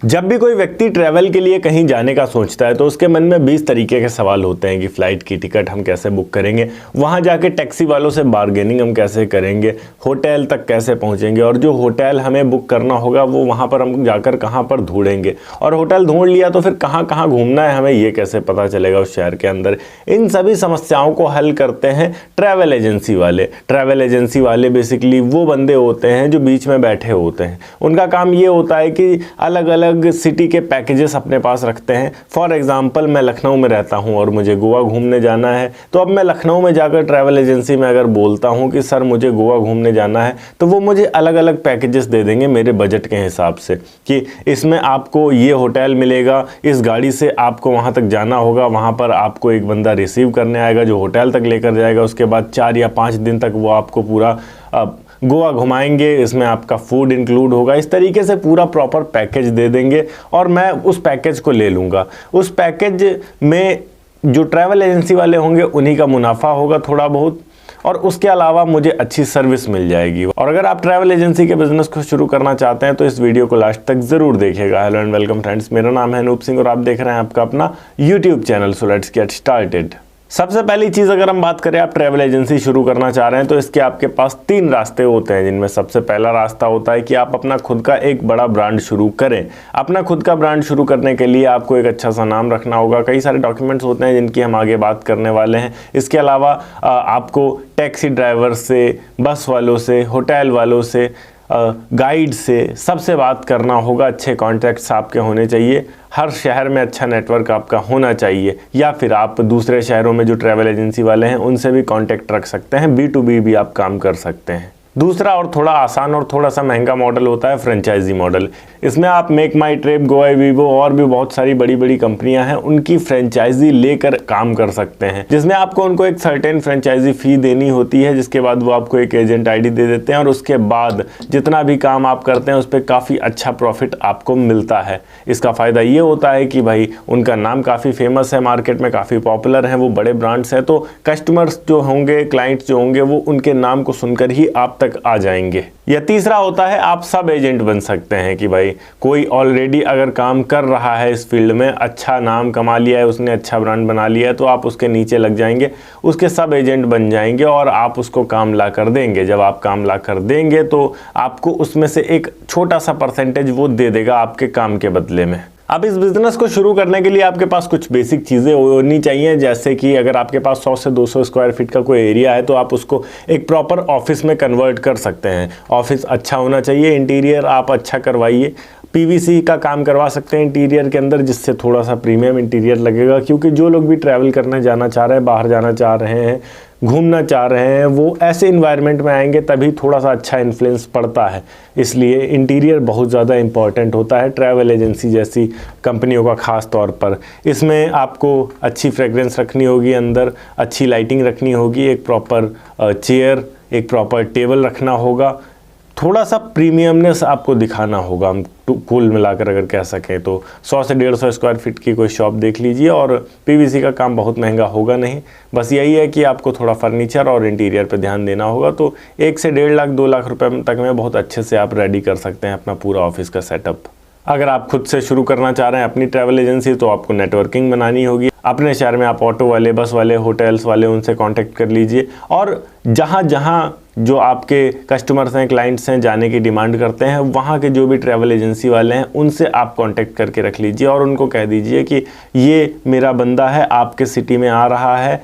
जब भी कोई व्यक्ति ट्रैवल के लिए कहीं जाने का सोचता है तो उसके मन में 20 तरीके के सवाल होते हैं कि फ़्लाइट की टिकट हम कैसे बुक करेंगे, वहाँ जाके टैक्सी वालों से बार्गेनिंग हम कैसे करेंगे, होटल तक कैसे पहुँचेंगे और जो होटल हमें बुक करना होगा वो वहाँ पर हम जाकर कहाँ पर ढूंढेंगे और होटल ढूंढ लिया तो फिर कहाँ कहाँ घूमना है हमें ये कैसे पता चलेगा उस शहर के अंदर। इन सभी समस्याओं को हल करते हैं ट्रैवल एजेंसी वाले। ट्रैवल एजेंसी वाले बेसिकली वो बंदे होते हैं जो बीच में बैठे होते हैं। उनका काम ये होता है कि अलग अलग सिटी के पैकेजेस अपने पास रखते हैं। फॉर एग्जांपल मैं लखनऊ में रहता हूं और मुझे गोवा घूमने जाना है, तो अब मैं लखनऊ में जाकर ट्रैवल एजेंसी में अगर बोलता हूं कि सर मुझे गोवा घूमने जाना है, तो वो मुझे अलग अलग पैकेजेस दे देंगे मेरे बजट के हिसाब से कि इसमें आपको ये होटल मिलेगा, इस गाड़ी से आपको वहां तक जाना होगा, वहां पर आपको एक बंदा रिसीव करने आएगा जो होटल तक लेकर जाएगा, उसके बाद 4 या 5 दिन तक वो आपको पूरा गोवा घुमाएंगे, इसमें आपका फूड इंक्लूड होगा। इस तरीके से पूरा प्रॉपर पैकेज दे देंगे और मैं उस पैकेज को ले लूँगा। उस पैकेज में जो ट्रैवल एजेंसी वाले होंगे उन्हीं का मुनाफा होगा थोड़ा बहुत, और उसके अलावा मुझे अच्छी सर्विस मिल जाएगी। और अगर आप ट्रैवल एजेंसी के बिजनेस को शुरू करना चाहते हैं तो इस वीडियो को लास्ट तक जरूर देखिएगा। हेलो एंड वेलकम फ्रेंड्स, मेरा नाम है अनूप सिंह और आप देख रहे हैं आपका अपना YouTube channel. So let's get started. सबसे पहली चीज़ अगर हम बात करें आप ट्रैवल एजेंसी शुरू करना चाह रहे हैं तो इसके आपके पास 3 रास्ते होते हैं, जिनमें सबसे पहला रास्ता होता है कि आप अपना खुद का एक बड़ा ब्रांड शुरू करें। अपना खुद का ब्रांड शुरू करने के लिए आपको एक अच्छा सा नाम रखना होगा। कई सारे डॉक्यूमेंट्स होते हैं जिनकी हम आगे बात करने वाले हैं। इसके अलावा आपको टैक्सी ड्राइवर से, बस वालों से, होटल वालों से, गाइड से सबसे बात करना होगा। अच्छे कॉन्टैक्ट्स आपके होने चाहिए। हर शहर में अच्छा नेटवर्क आपका होना चाहिए, या फिर आप दूसरे शहरों में जो ट्रैवल एजेंसी वाले हैं उनसे भी कॉन्टैक्ट रख सकते हैं। B2B भी आप काम कर सकते हैं। दूसरा और थोड़ा आसान और थोड़ा सा महंगा मॉडल होता है फ्रेंचाइजी मॉडल। इसमें आप मेक माई ट्रिप, गोइबिबो और भी बहुत सारी बड़ी बड़ी कंपनियां हैं, उनकी फ्रेंचाइजी लेकर काम कर सकते हैं, जिसमें आपको उनको एक सर्टेन फ्रेंचाइजी फ़ी देनी होती है, जिसके बाद वो आपको एक एजेंट आईडी दे देते हैं और उसके बाद जितना भी काम आप करते हैं उस पर काफ़ी अच्छा प्रॉफिट आपको मिलता है। इसका फ़ायदा ये होता है कि भाई उनका नाम काफ़ी फेमस है, मार्केट में काफ़ी पॉपुलर है, वो बड़े ब्रांड्स हैं, तो कस्टमर्स जो होंगे, क्लाइंट्स जो होंगे, वो उनके नाम को सुनकर ही आप तक आ जाएंगे। या तीसरा होता है आप सब एजेंट बन सकते हैं कि भाई कोई ऑलरेडी अगर काम कर रहा है इस फील्ड में, अच्छा नाम कमा लिया है उसने, अच्छा ब्रांड बना लिया है, तो आप उसके नीचे लग जाएंगे, उसके सब एजेंट बन जाएंगे और आप उसको काम ला कर देंगे। जब आप काम ला कर देंगे तो आपको उसमें से एक छोटा सा परसेंटेज वो दे देगा आपके काम के बदले में। अब इस बिज़नेस को शुरू करने के लिए आपके पास कुछ बेसिक चीज़ें होनी चाहिए, जैसे कि अगर आपके पास 100 से 200 स्क्वायर फीट का कोई एरिया है तो आप उसको एक प्रॉपर ऑफिस में कन्वर्ट कर सकते हैं। ऑफिस अच्छा होना चाहिए, इंटीरियर आप अच्छा करवाइए। PVC का काम करवा सकते हैं इंटीरियर के अंदर, जिससे थोड़ा सा प्रीमियम इंटीरियर लगेगा, क्योंकि जो लोग भी ट्रैवल करने जाना चाह रहे हैं, बाहर जाना चाह रहे हैं, घूमना चाह रहे हैं, वो ऐसे इन्वायरमेंट में आएंगे तभी थोड़ा सा अच्छा इन्फ्लुएंस पड़ता है। इसलिए इंटीरियर बहुत ज़्यादा इंपॉर्टेंट होता है ट्रैवल एजेंसी जैसी कंपनियों का ख़ास तौर पर। इसमें आपको अच्छी फ्रेगरेंस रखनी होगी, अंदर अच्छी लाइटिंग रखनी होगी, एक प्रॉपर चेयर, एक प्रॉपर टेबल रखना होगा, थोड़ा सा प्रीमियमनेस आपको दिखाना होगा। हम कुल मिलाकर अगर कह सकें तो 100 से 150 स्क्वायर फीट की कोई शॉप देख लीजिए, और PVC का काम बहुत महंगा होगा नहीं। बस यही है कि आपको थोड़ा फर्नीचर और इंटीरियर पे ध्यान देना होगा। तो 1 से 1.5 लाख 2 लाख रुपए तक में बहुत अच्छे से आप रेडी कर सकते हैं अपना पूरा ऑफिस का सेटअप। अगर आप खुद से शुरू करना चाह रहे हैं अपनी ट्रैवल एजेंसी, तो आपको नेटवर्किंग बनानी होगी। अपने शहर में आप ऑटो वाले, बस वाले, होटल्स वाले, उनसे कांटेक्ट कर लीजिए, और जहाँ जहाँ जो आपके कस्टमर्स हैं, क्लाइंट्स हैं, जाने की डिमांड करते हैं, वहाँ के जो भी ट्रैवल एजेंसी वाले हैं उनसे आप कांटेक्ट करके रख लीजिए और उनको कह दीजिए कि ये मेरा बंदा है, आपके सिटी में आ रहा है,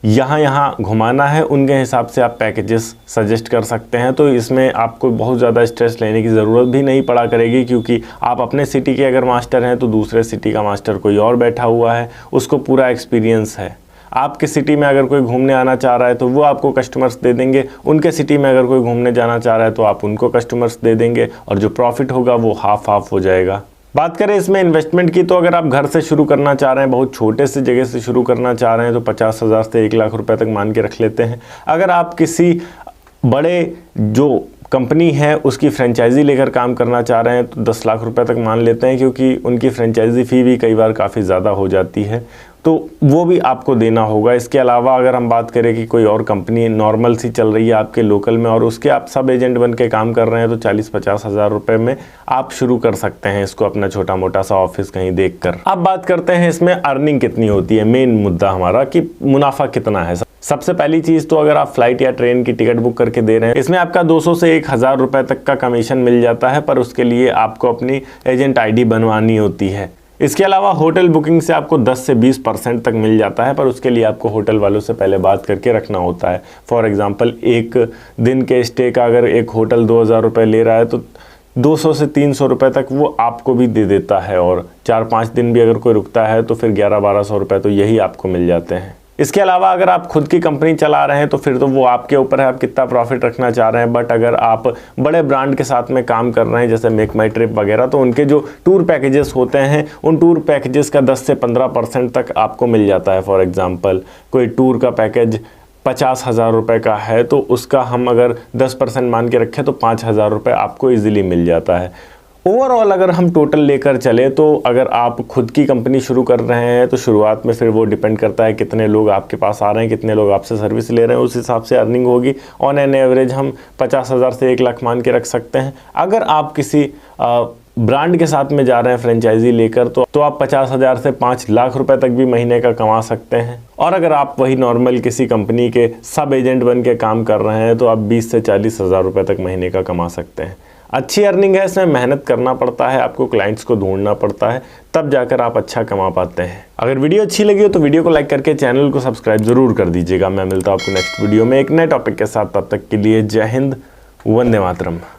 यहाँ यहाँ घुमाना है। उनके हिसाब से आप पैकेजेस सजेस्ट कर सकते हैं। तो इसमें आपको बहुत ज़्यादा स्ट्रेस लेने की ज़रूरत भी नहीं पड़ा करेगी, क्योंकि आप अपने सिटी के अगर मास्टर हैं तो दूसरे सिटी का मास्टर कोई और बैठा हुआ है, उसको पूरा एक्सपीरियंस है। आपके सिटी में अगर कोई घूमने आना चाह रहा है तो वो आपको कस्टमर्स दे देंगे, उनके सिटी में अगर कोई घूमने जाना चाह रहा है तो आप उनको कस्टमर्स दे देंगे, और जो प्रॉफिट होगा वो हाफ हाफ हो जाएगा। बात करें इसमें इन्वेस्टमेंट की, तो अगर आप घर से शुरू करना चाह रहे हैं, बहुत छोटे से जगह से शुरू करना चाह रहे हैं, तो 50,000 से 1 लाख रुपए तक मान के रख लेते हैं। अगर आप किसी बड़े जो कंपनी है उसकी फ्रेंचाइजी लेकर काम करना चाह रहे हैं तो 10 लाख रुपए तक मान लेते हैं, क्योंकि उनकी फ्रेंचाइजी फ़ी भी कई बार काफ़ी ज़्यादा हो जाती है। तो वो भी आपको देना होगा। इसके अलावा अगर हम बात करें कि कोई और कंपनी नॉर्मल सी चल रही है आपके लोकल में और उसके आप सब एजेंट बन के काम कर रहे हैं, तो 40-50 हज़ार रुपये में आप शुरू कर सकते हैं इसको, अपना छोटा मोटा सा ऑफिस कहीं देखकर। अब बात करते हैं इसमें अर्निंग कितनी होती है, मेन मुद्दा हमारा कि मुनाफा कितना है। सबसे पहली चीज़ तो अगर आप फ्लाइट या ट्रेन की टिकट बुक करके दे रहे हैं, इसमें आपका 200 से 1000 रुपये तक का कमीशन मिल जाता है, पर उसके लिए आपको अपनी एजेंट आईडी बनवानी होती है। इसके अलावा होटल बुकिंग से आपको 10 से 20% तक मिल जाता है, पर उसके लिए आपको होटल वालों से पहले बात करके रखना होता है। फॉर एग्जांपल, एक दिन के स्टे का अगर एक होटल 2000 रुपये ले रहा है तो 200 से 300 रुपये तक वो आपको भी दे देता है, और 4-5 दिन भी अगर कोई रुकता है तो फिर 1100-1200 रुपये तो यही आपको मिल जाते हैं। इसके अलावा अगर आप खुद की कंपनी चला रहे हैं तो फिर तो वो आपके ऊपर है, आप कितना प्रॉफिट रखना चाह रहे हैं। बट अगर आप बड़े ब्रांड के साथ में काम कर रहे हैं जैसे मेक माई ट्रिप वगैरह, तो उनके जो टूर पैकेजेस होते हैं उन टूर पैकेजेस का 10 से 15% तक आपको मिल जाता है। फॉर एग्जांपल, कोई टूर का पैकेज 50,000 रुपये का है तो उसका हम अगर 10% मान के रखें तो 5,000 रुपये आपको ईजिली मिल जाता है। ओवरऑल अगर हम टोटल लेकर चले तो अगर आप खुद की कंपनी शुरू कर रहे हैं तो शुरुआत में फिर वो डिपेंड करता है कितने लोग आपके पास आ रहे हैं, कितने लोग आपसे सर्विस ले रहे हैं, उस हिसाब से अर्निंग होगी। ऑन एन एवरेज हम 50,000 से 1 लाख मान के रख सकते हैं। अगर आप किसी ब्रांड के साथ में जा रहे हैं फ्रेंचाइजी लेकर तो आप 50,000 से 5 लाख रुपए तक भी महीने का कमा सकते हैं। और अगर आप वही नॉर्मल किसी कंपनी के सब एजेंट बन के काम कर रहे हैं तो आप 20 से 40 हज़ार रुपये तक महीने का कमा सकते हैं। अच्छी अर्निंग है, इसमें मेहनत करना पड़ता है, आपको क्लाइंट्स को ढूंढना पड़ता है, तब जाकर आप अच्छा कमा पाते हैं। अगर वीडियो अच्छी लगी हो तो वीडियो को लाइक करके चैनल को सब्सक्राइब जरूर कर दीजिएगा। मैं मिलता हूँ आपको नेक्स्ट वीडियो में एक नए टॉपिक के साथ। तब तक के लिए जय हिंद, वंदे मातरम।